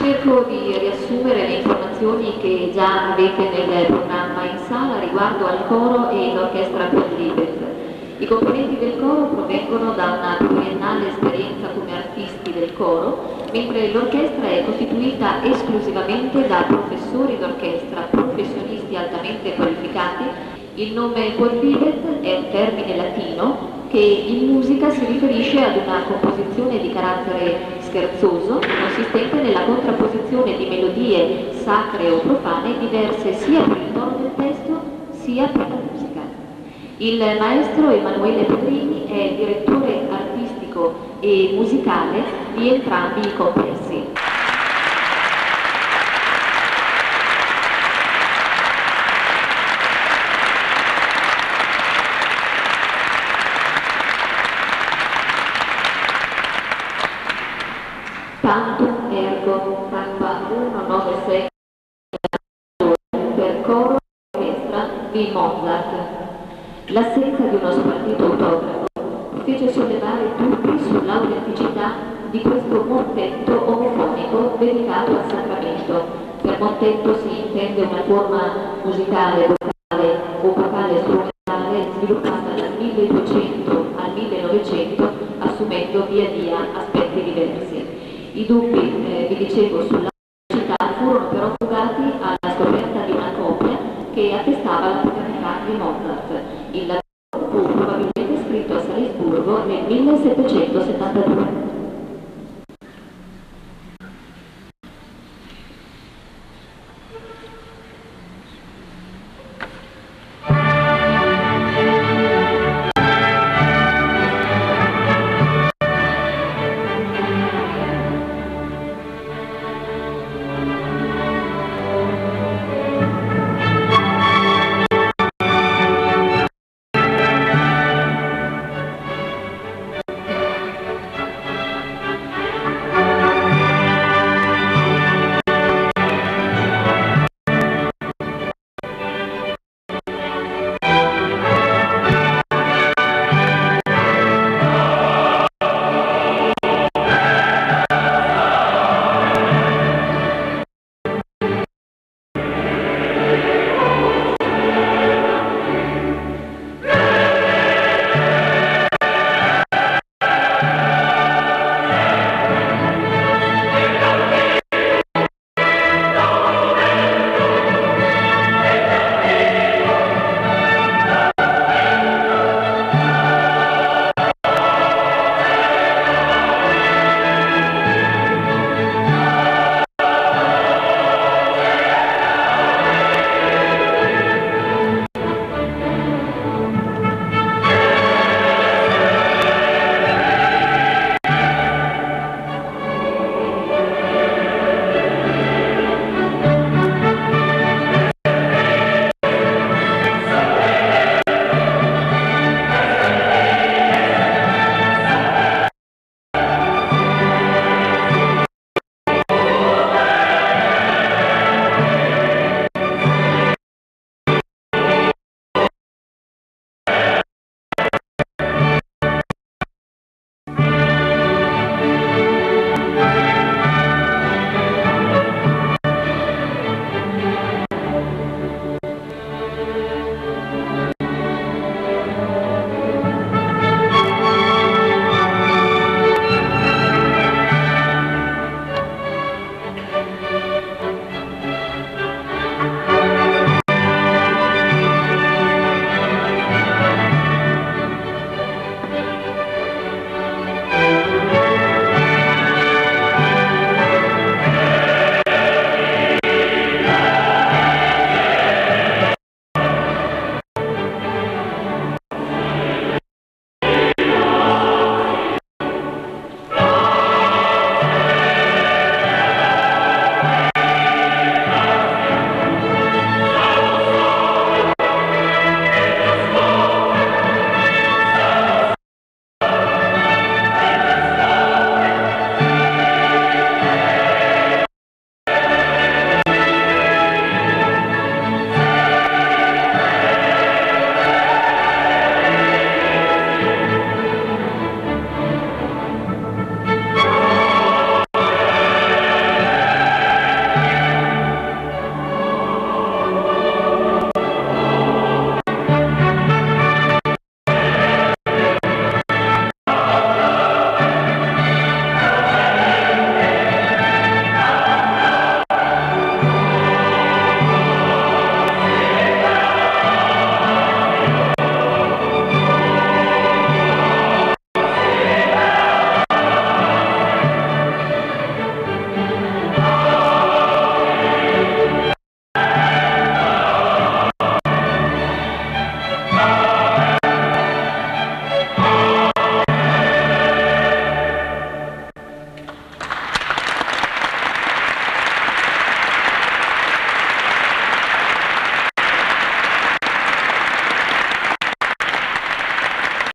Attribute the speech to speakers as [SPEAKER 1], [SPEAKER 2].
[SPEAKER 1] Cerco di riassumere le informazioni che già avete nel programma in sala riguardo al coro e l'orchestra Quadriped. I componenti del coro provengono da una pluriennale esperienza come artisti del coro, mentre l'orchestra è costituita esclusivamente da professori d'orchestra, professionisti altamente qualificati. Il nome Quadriped è un termine latino che in musica si riferisce ad una composizione di carattere scherzoso, consistente nella contrapposizione di melodie sacre o profane diverse sia per il tono del testo sia per la musica. Il maestro Emanuele Pedrini è direttore artistico e musicale di entrambi i complessi. Tantum ergo K196 per coro e orchestra di Mozart. L'assenza di uno spartito autografo fece sollevare dubbi sull'autenticità di questo mottetto omofonico dedicato al sacramento. Per mottetto si intende una forma musicale, vocale o vocale strumentale sviluppata dal 1200 al 1900, assumendo via via aspetti diversi. I dubbi, vi dicevo, sull'autenticità furono però fugati alla scoperta di una copia che attestava la paternità di Mozart. Il lavoro fu probabilmente scritto a Salisburgo nel 1772.